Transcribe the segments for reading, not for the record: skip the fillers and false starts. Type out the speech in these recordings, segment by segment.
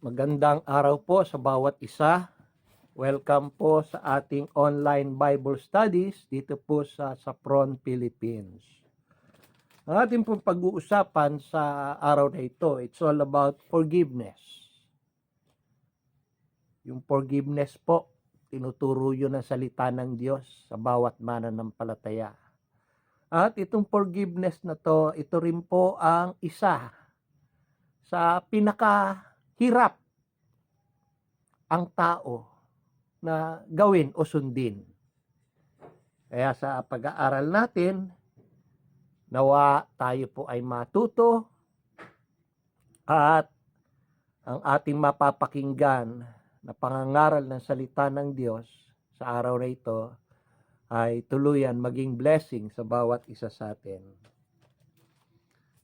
Magandang araw po sa bawat isa. Welcome po sa ating online Bible studies dito po sa Sapron, Philippines. Ang ating pong pag-uusapan sa araw na ito, it's all about forgiveness. Yung forgiveness po, tinuturo yun ng salita ng Diyos sa bawat mananampalataya. At itong forgiveness na to, ito rin po ang isa sa pinakahirap ang tao na gawin o sundin. Kaya sa pag-aaral natin, nawa tayo po ay matuto at ang ating mapapakinggan na pangangaral ng salita ng Diyos sa araw na ito ay tuluyan maging blessing sa bawat isa sa atin.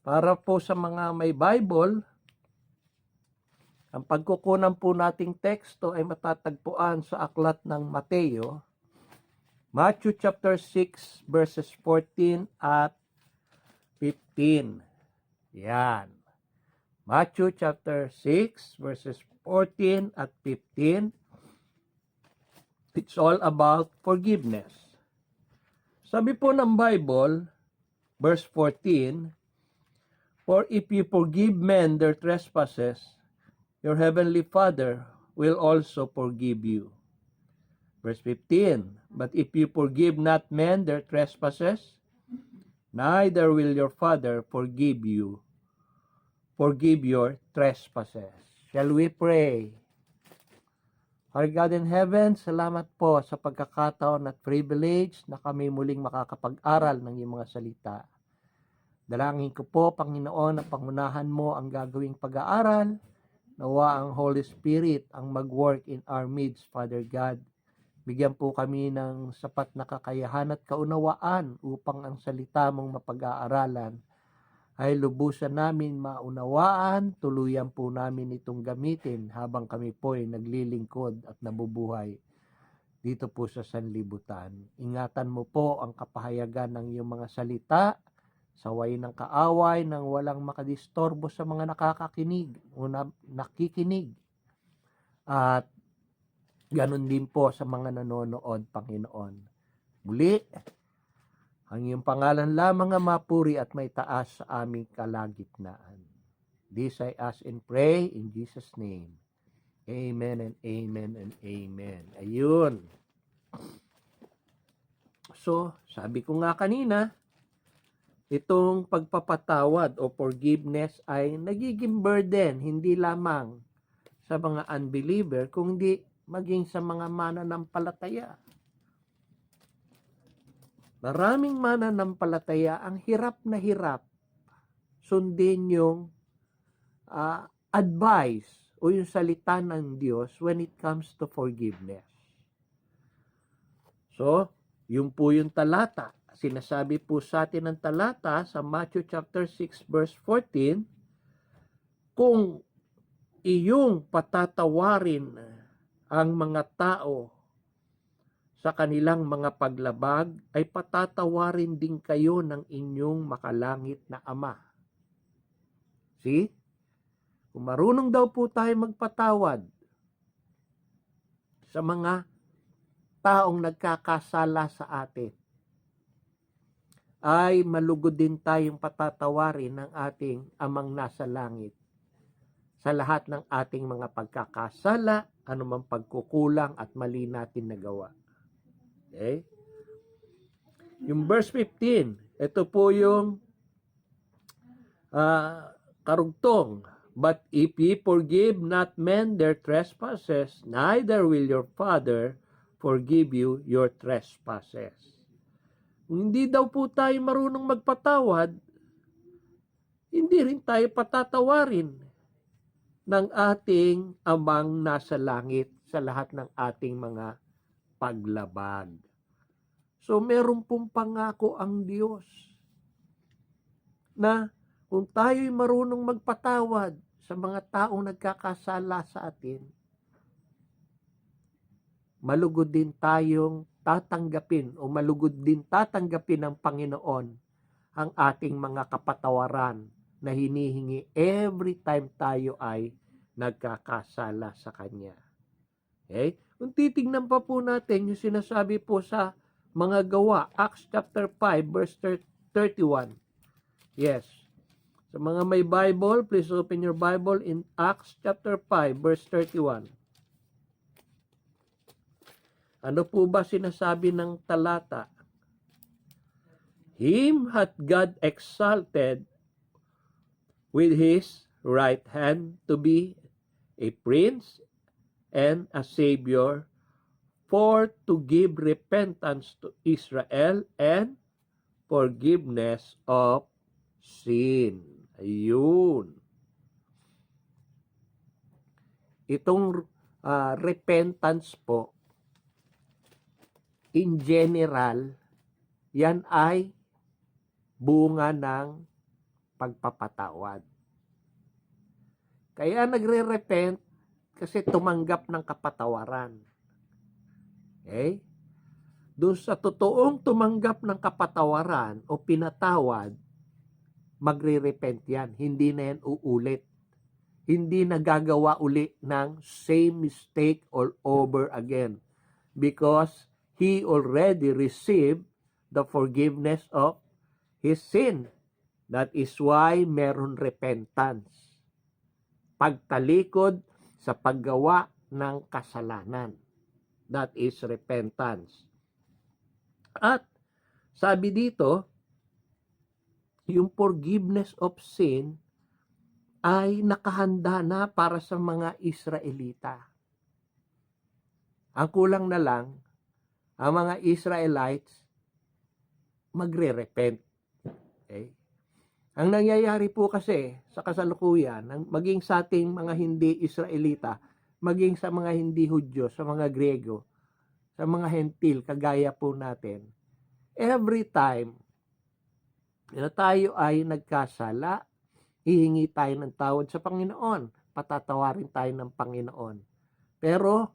Para po sa mga may Bible, ang pagkukunan po nating teksto ay matatagpuan sa aklat ng Mateo, Matthew chapter 6 verses 14 at 15. Yan. Matthew chapter 6 verses 14 at 15. It's all about forgiveness. Sabi po ng Bible, verse 14, "For if you forgive men their trespasses, your heavenly Father will also forgive you." Verse 15, "But if you forgive not men their trespasses, neither will your Father forgive your trespasses." Shall we pray? Our God in heaven, salamat po sa pagkakataon at privilege na kami muling makakapag-aral ng iyong mga salita. Dalangin ko po, Panginoon, na pangunahan mo ang gagawing pag-aaral. Nawa ang Holy Spirit ang mag-work in our midst, Father God. Bigyan po kami ng sapat na kakayahan at kaunawaan upang ang salita mong mapag-aaralan ay lubusan namin maunawaan, tuluyan po namin itong gamitin habang kami po ay naglilingkod at nabubuhay dito po sa sanlibutan. Ingatan mo po ang kapahayagan ng iyong mga salita, saway ng kaaway nang walang makadistorbo sa mga nakakakinig o nakikinig. At ganun din po sa mga nanonood, Panginoon. Muli, ang iyong pangalan lamang ang mapuri at may taas sa aming kalagitnaan. This I ask and pray in Jesus' name. Amen and amen and amen. Ayun. So, sabi ko nga kanina, itong pagpapatawad o forgiveness ay nagiging burden hindi lamang sa mga unbeliever kundi maging sa mga mananampalataya. Maraming mananampalataya ang hirap na hirap sundin yung advice o yung salita ng Diyos when it comes to forgiveness. So, yung po yung talata. Sinasabi po sa atin ng talata sa Matthew chapter 6 verse 14, kung iyong patatawarin ang mga tao sa kanilang mga paglabag, ay patatawarin din kayo ng inyong makalangit na Ama. See? Kung marunong daw po tayo magpatawad sa mga taong nagkakasala sa atin, ay malugod din tayong patatawarin ng ating Amang nasa langit sa lahat ng ating mga pagkakasala, anumang pagkukulang at mali natin nagawa. Okay? Yung verse 15, ito po yung karugtong. "But if ye forgive not men their trespasses, neither will your Father forgive you your trespasses." Kung hindi daw po tayo marunong magpatawad, hindi rin tayo patatawarin ng ating Amang nasa langit sa lahat ng ating mga paglabag. So meron pong pangako ang Diyos na kung tayo'y marunong magpatawad sa mga taong nagkakasala sa atin, malugod din tayong tatanggapin o malugod din tatanggapin ng Panginoon ang ating mga kapatawaran na hinihingi every time tayo ay nagkakasala sa Kanya. Okay? Kung titignan pa po natin yung sinasabi po sa mga gawa, Acts chapter 5, verse 31. Yes. Sa mga may Bible, please open your Bible in Acts chapter 5, verse 31. Ano po ba sinasabi ng talata? Him hath God exalted with his right hand to be a prince and a savior, for to give repentance to Israel and forgiveness of sin. Ayun. Itong repentance po, in general, yan ay bunga ng pagpapatawad. Kaya nagre-repent kasi tumanggap ng kapatawaran. Okay? Doon sa totoong tumanggap ng kapatawaran o pinatawad, magre-repent yan. Hindi na yan uulit. Hindi na gagawa uli ng same mistake all over again. Because he already received the forgiveness of his sin. That is why meron repentance. Pagtalikod sa paggawa ng kasalanan. That is repentance. At sabi dito, yung forgiveness of sin ay nakahanda na para sa mga Israelita. Ang kulang na lang, ang mga Israelites magre-repent. Okay? Ang nangyayari po kasi sa kasalukuyan, maging sa ating mga hindi Israelita, maging sa mga hindi Hudyo, sa mga Grego, sa mga Hentil, kagaya po natin, every time na tayo ay nagkasala, hihingi tayo ng tawad sa Panginoon, patatawarin tayo ng Panginoon. Pero,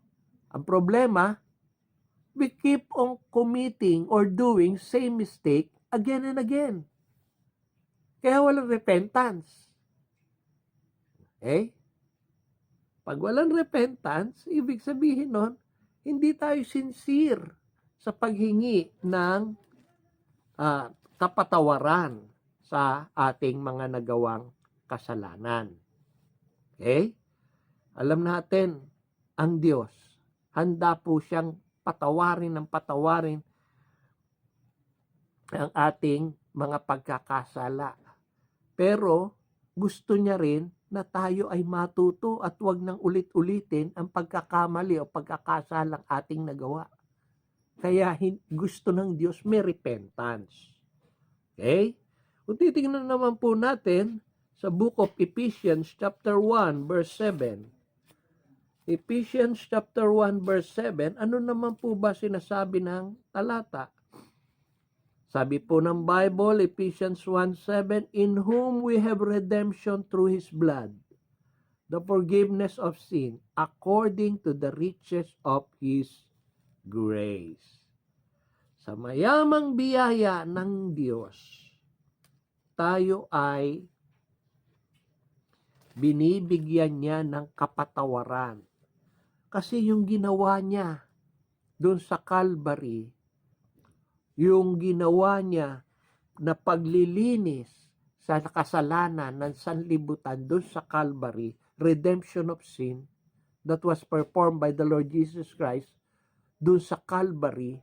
ang problema, we keep on committing or doing same mistake again and again. Kaya walang repentance. Okay? Pag walang repentance, ibig sabihin nun, hindi tayo sincere sa paghingi ng kapatawaran sa ating mga nagawang kasalanan. Okay? Alam natin, ang Diyos, handa po siyang patawarin ang ating mga pagkakasala. Pero gusto niya rin na tayo ay matuto at huwag nang ulit-ulitin ang pagkakamali o pagkakasalang ating nagawa. Kaya gusto ng Diyos may repentance. Okay? Kung titingnan naman po natin sa book of Ephesians chapter 1 verse 7. Ephesians chapter 1 verse 7, ano naman po ba sinasabi ng talata? Sabi po ng Bible, Ephesians 1:7, in whom we have redemption through His blood, the forgiveness of sin, according to the riches of His grace. Sa mayamang biyaya ng Diyos, tayo ay binibigyan niya ng kapatawaran. Kasi yung ginawa niya doon sa Calvary, yung ginawa niya na paglilinis sa kasalanan ng sanlibutan doon sa Calvary, redemption of sin, that was performed by the Lord Jesus Christ, doon sa Calvary,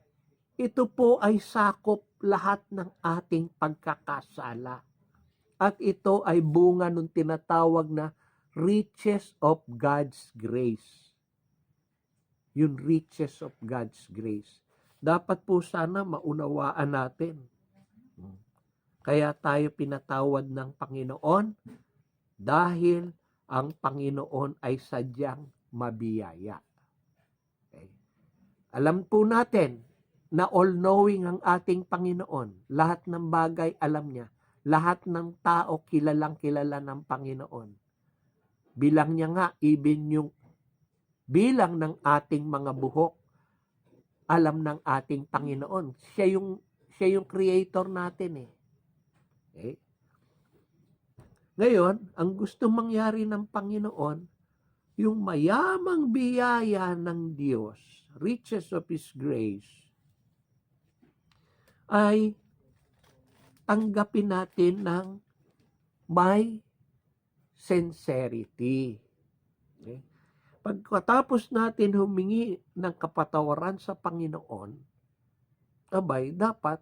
ito po ay sakop lahat ng ating pagkakasala. At ito ay bunga ng tinatawag na riches of God's grace. Yung riches of God's grace. Dapat po sana maunawaan natin. Kaya tayo pinatawad ng Panginoon dahil ang Panginoon ay sadyang mabiyaya. Okay. Alam po natin na all-knowing ang ating Panginoon. Lahat ng bagay alam niya. Lahat ng tao kilalang kilala ng Panginoon. Bilang niya nga, even yung bilang ng ating mga buhok, alam ng ating Panginoon. Siya yung creator natin eh. Okay? Ngayon, ang gusto mangyari ng Panginoon, yung mayamang biyaya ng Diyos, riches of His grace, ay tanggapin natin ng may sincerity. Okay? Pagkatapos natin humingi ng kapatawaran sa Panginoon, abay, dapat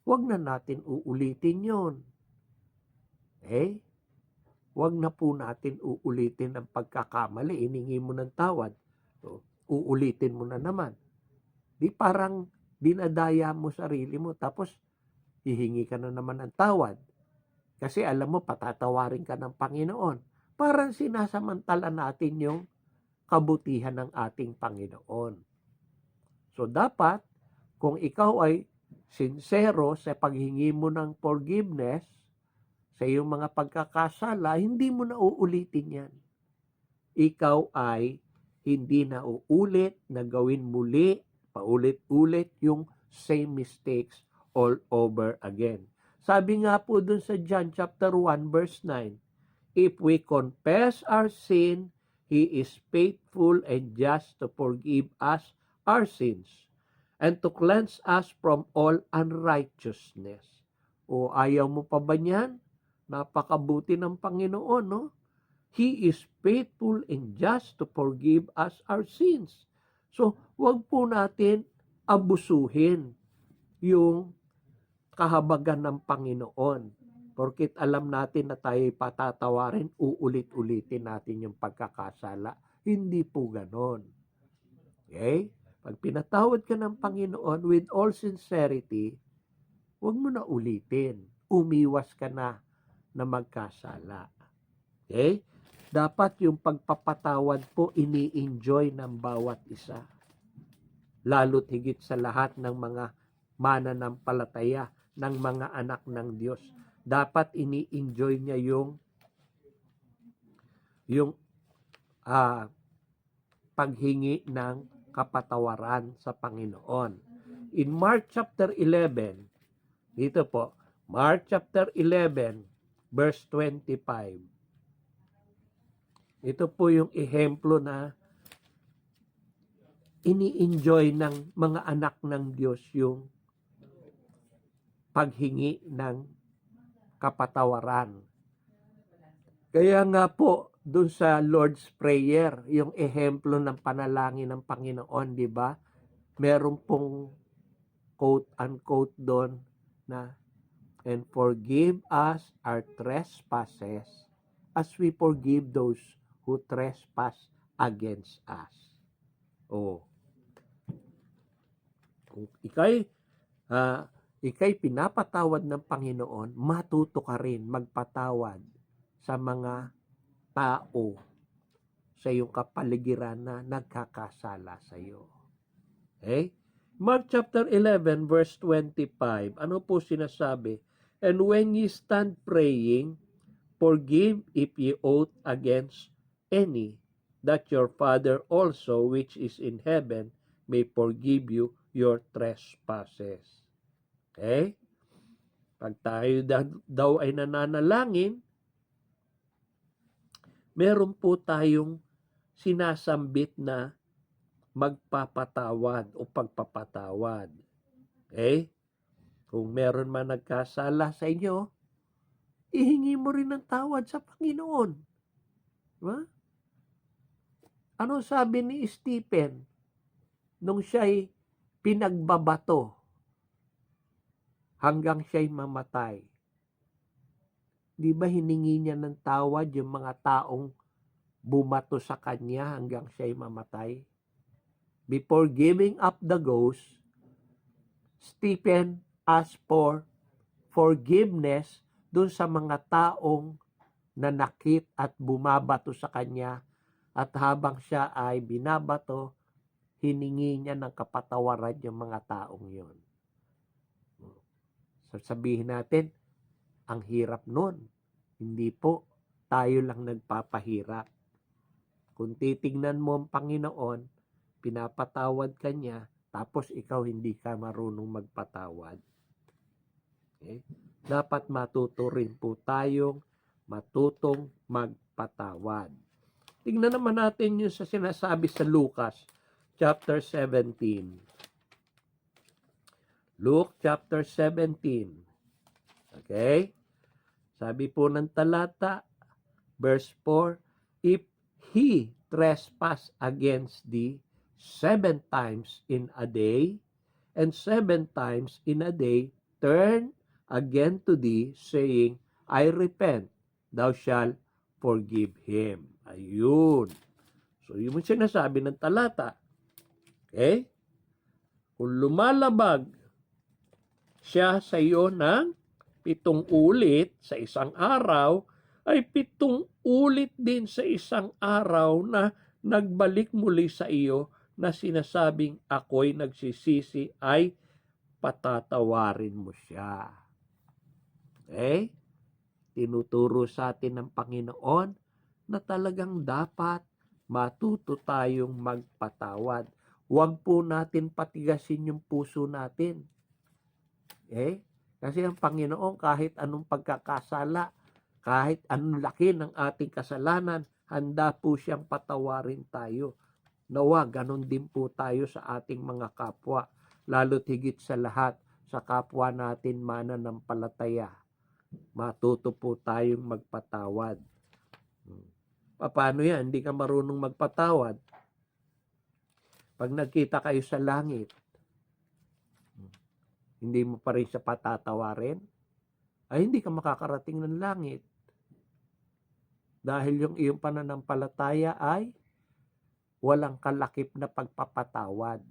wag na natin uulitin yon. Eh, wag na po natin uulitin ang pagkakamali. Iningi mo ng tawad. So, uulitin mo na naman. Di parang dinadaya mo sarili mo tapos hihingi ka na naman ng tawad. Kasi alam mo, patatawarin ka ng Panginoon. Parang sinasamantala natin yung kabutihan ng ating Panginoon. So dapat, kung ikaw ay sincero sa paghingi mo ng forgiveness sa iyong mga pagkakasala, hindi mo na uulitin yan. Ikaw ay hindi na uulit na gawin muli, paulit-ulit yung same mistakes all over again. Sabi nga po dun sa John chapter 1 verse 9, if we confess our sin, He is faithful and just to forgive us our sins and to cleanse us from all unrighteousness. O ayaw mo pa ba niyan? Napakabuti ng Panginoon, no? He is faithful and just to forgive us our sins. So, wag po natin abusuhin yung kahabagan ng Panginoon. Porkit alam natin na tayo'y patatawarin, uulit-ulitin natin yung pagkakasala. Hindi po ganon. Okay? Pag pinatawad ka ng Panginoon with all sincerity, huwag mo na ulitin. Umiwas ka na magkasala. Okay? Dapat yung pagpapatawad po ini-enjoy ng bawat isa. Lalo't higit sa lahat ng mga mananampalataya, ng mga anak ng Diyos. Dapat ini-enjoy niya yung paghingi ng kapatawaran sa Panginoon. In Mark chapter 11, dito po, Mark chapter 11, verse 25. Ito po yung ehemplo na ini-enjoy ng mga anak ng Diyos yung paghingi ng kapatawaran. Kaya nga po, dun sa Lord's Prayer, yung ehemplo ng panalangin ng Panginoon, di ba? Meron pong quote-unquote doon na, and forgive us our trespasses as we forgive those who trespass against us. Oh. Kung ikay pinapatawad ng Panginoon, matuto ka rin magpatawad sa mga tao sa iyong kapaligiran na nagkakasala sa iyo. Okay? Mark chapter 11 verse 25. Ano po sinasabi? And when ye stand praying, forgive if ye ought against any, that your Father also which is in heaven may forgive you your trespasses. Okay? Pag tayo daw ay nananalangin, meron po tayong sinasambit na magpapatawad o pagpapatawad. Okay? Kung meron man nagkasala sa inyo, ihingi mo rin ng tawad sa Panginoon. Diba? Ano sabi ni Stephen nung siya'y pinagbabato hanggang siya'y mamatay? Di ba hiningi niya ng tawad yung mga taong bumato sa kanya hanggang siya'y mamatay? Before giving up the ghost, Stephen asked for forgiveness dun sa mga taong nanakit at bumabato sa kanya, at habang siya ay binabato, hiningi niya ng kapatawaran yung mga taong yon. Sasabihin natin, ang hirap nun. Hindi po, tayo lang nagpapahirap. Kung titignan mo ang Panginoon, pinapatawad ka niya, tapos ikaw hindi ka marunong magpatawad. Okay? Dapat matuto rin po tayong matutong magpatawad. Tingnan naman natin yung sa sinasabi sa Lucas chapter 17. Luke chapter 17. Okay? Sabi po ng talata, verse 4, if he trespass against thee 7 times in a day, and 7 times in a day turn again to thee, saying, I repent, thou shalt forgive him. Ayun. So, yung sinasabi ng talata. Okay? Kung lumalabag siya sa iyo ng 7 ulit sa isang araw, ay 7 ulit din sa isang araw na nagbalik muli sa iyo na sinasabing ako'y nagsisisi, ay patatawarin mo siya. Okay? Tinuturo sa atin ng Panginoon na talagang dapat matuto tayong magpatawad. Huwag po natin patigasin yung puso natin. Okay? Kasi ang Panginoon, kahit anong pagkakasala, kahit anong laki ng ating kasalanan, handa po siyang patawarin tayo. Nawa, ganun din po tayo sa ating mga kapwa, lalo't higit sa lahat sa kapwa natin mananampalataya. Matuto po tayong magpatawad. Paano yan? Hindi ka marunong magpatawad. Pag nagkita kayo sa langit, hindi mo pa rin siya patatawarin, ay hindi ka makakarating ng langit. Dahil yung iyong pananampalataya ay walang kalakip na pagpapatawad.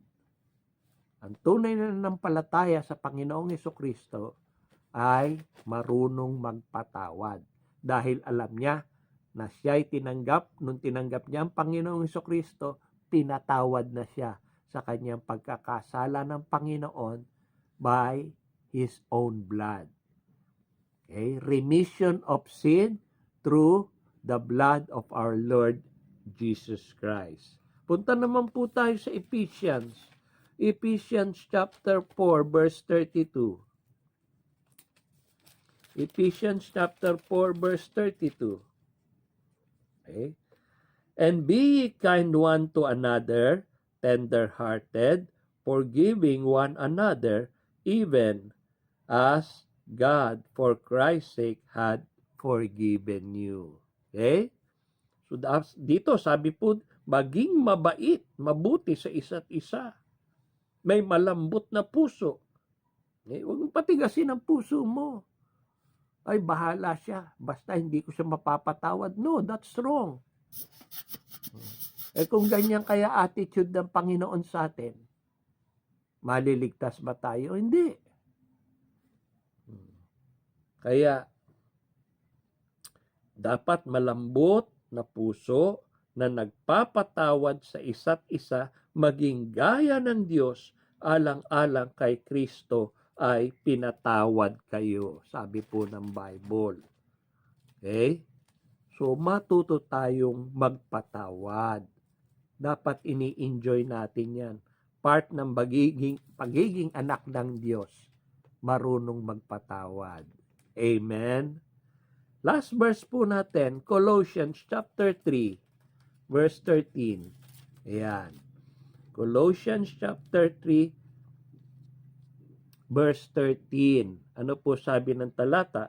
Ang tunay na nanampalataya sa Panginoong Hesukristo ay marunong magpatawad. Dahil alam niya na siya'y tinanggap, nung tinanggap niya ang Panginoong Hesukristo, pinatawad na siya sa kanyang pagkakasala ng Panginoon by His own blood. Okay? Remission of sin through the blood of our Lord Jesus Christ. Punta naman po tayo sa Ephesians. Ephesians chapter 4 verse 32. Ephesians chapter 4 verse 32. Okay? And be ye kind one to another, tender-hearted, forgiving one another, even as God for Christ's sake had forgiven you. Okay? So dito sabi po, maging mabait, mabuti sa isa't isa. May malambot na puso. Okay? Huwag mong patigasin ang puso mo. Ay, bahala siya. Basta hindi ko siya mapapatawad. No, that's wrong. Kung ganyan kaya attitude ng Panginoon sa atin, maliligtas ba tayo? Hindi. Kaya, dapat malambot na puso na nagpapatawad sa isa't isa, maging gaya ng Diyos, alang-alang kay Kristo ay pinatawad kayo. Sabi po ng Bible. Okay? So, matuto tayong magpatawad. Dapat ini-enjoy natin yan. Part ng pagiging anak ng Diyos, marunong magpatawad. Amen? Last verse po natin, Colossians chapter 3, verse 13. Ayan. Colossians chapter 3, verse 13. Ano po sabi ng talata?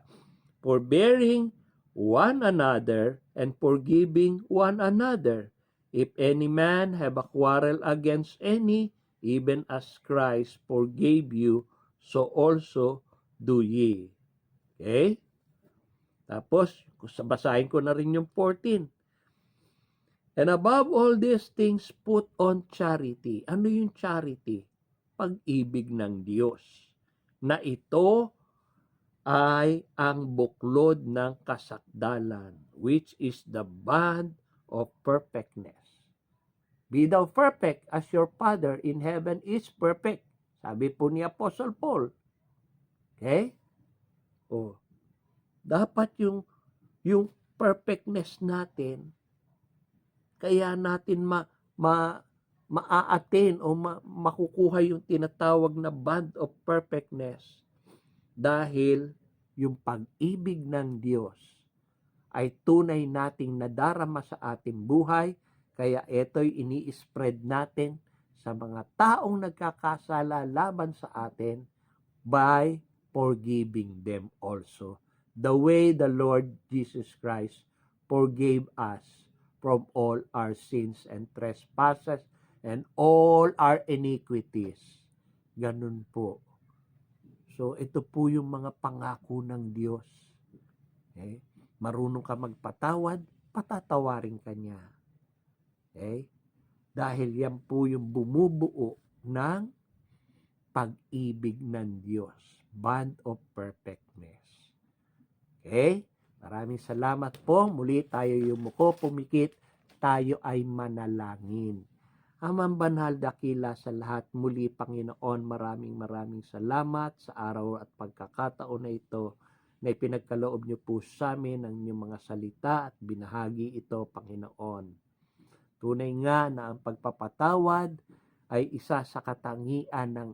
Forbearing one another and forgiving one another. If any man have a quarrel against any, even as Christ forgave you, so also do ye. Okay? Tapos, basahin ko na rin yung 14. And above all these things, put on charity. Ano yung charity? Pag-ibig ng Diyos. Na ito ay ang buklod ng kasakdalan, which is the bond of perfectness. Be thou perfect as your Father in heaven is perfect. Sabi po ni Apostle Paul. Okay? Oh. Dapat yung perfectness natin, kaya natin ma-attain o makukuha yung tinatawag na bond of perfectness dahil yung pag-ibig ng Diyos ay tunay nating nadarama sa ating buhay, kaya ito'y ini-spread natin sa mga taong nagkakasala laban sa atin by forgiving them also. The way the Lord Jesus Christ forgave us from all our sins and trespasses and all our iniquities. Ganun po. So, ito po yung mga pangako ng Diyos. Okay? Marunong ka magpatawad, patatawarin ka niya. Okay? Dahil yan po yung bumubuo ng pag-ibig ng Diyos. Bond of perfectness. Okay? Maraming salamat po. Muli tayo yumuko, pumikit, tayo ay manalangin. Amang banal dakila sa lahat, muli Panginoon, maraming salamat sa araw at pagkakataon na ito na ipinagkaloob niyo po sa amin ang inyong mga salita at binahagi ito, Panginoon. Tunay nga na ang pagpapatawad ay isa sa katangian ng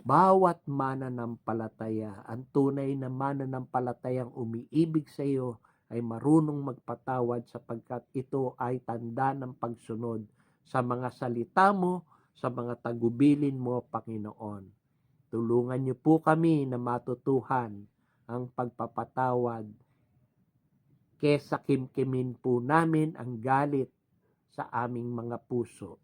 bawat mananampalataya. Ang tunay na mananampalatayang umiibig sa iyo ay marunong magpatawad sapagkat ito ay tanda ng pagsunod sa mga salita mo, sa mga tagubilin mo, Panginoon. Tulungan niyo po kami na matutuhan ang pagpapatawad kesa kimkimin po namin ang galit sa aming mga puso.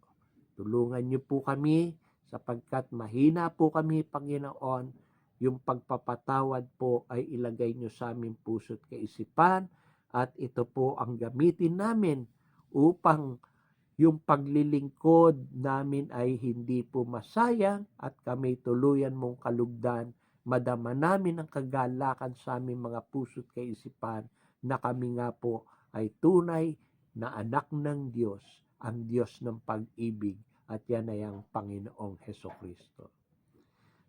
Tulungan niyo po kami sapagkat mahina po kami, Panginoon. Yung pagpapatawad po ay ilagay niyo sa aming puso't kaisipan at ito po ang gamitin namin upang yung paglilingkod namin ay hindi po masayang at kami tuluyan mong kalugdan. Madama namin ang kagalakan sa aming mga puso't kaisipan na kami nga po ay tunay na anak ng Diyos, ang Diyos ng pag-ibig, at yan ay ang Panginoong Hesukristo.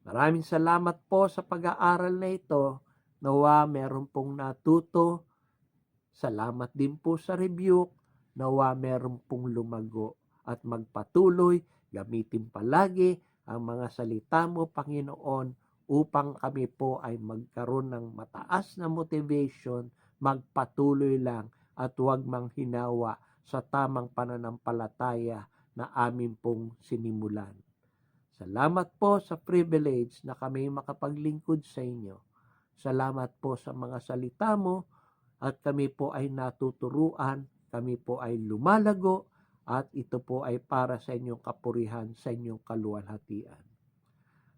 Maraming salamat po sa pag-aaral na ito. Nawa meron pong natuto. Salamat din po sa rebuke. Nawa meron pong lumago at magpatuloy. Gamitin palagi ang mga salita mo, Panginoon, upang kami po ay magkaroon ng mataas na motivation, magpatuloy lang at huwag manghinawa sa tamang pananampalataya na amin pong sinimulan. Salamat po sa privilege na kami makapaglingkod sa inyo. Salamat po sa mga salita mo at kami po ay natuturuan, kami po ay lumalago at ito po ay para sa inyong kapurihan, sa inyong kaluwalhatian.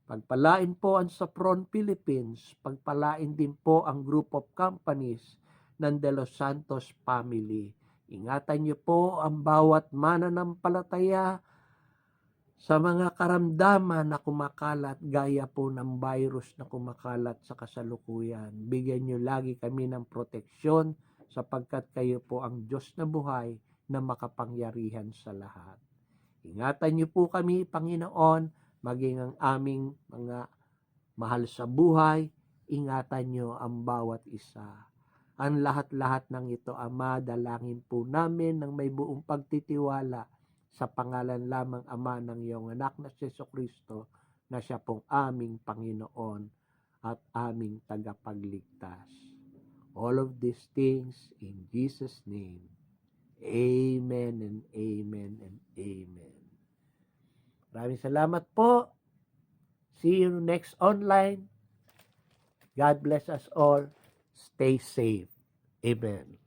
Pagpalain po ang Sopron Philippines, pagpalain din po ang group of companies ng De Los Santos family. Ingatan niyo po ang bawat mananampalataya sa mga karamdaman na kumakalat gaya po ng virus na kumakalat sa kasalukuyan. Bigyan niyo lagi kami ng proteksyon sapagkat kayo po ang Diyos na buhay na makapangyarihan sa lahat. Ingatan niyo po kami, Panginoon, maging ang aming mga mahal sa buhay. Ingatan niyo ang bawat isa. Ang lahat-lahat ng ito, Ama, dalangin po namin ng may buong pagtitiwala sa pangalan lamang, Ama, ng iyong anak na si Jesucristo, na siya pong aming Panginoon at aming tagapagligtas. All of these things in Jesus' name. Amen and amen and amen. Maraming salamat po. See you next online. God bless us all. Stay safe. Amen.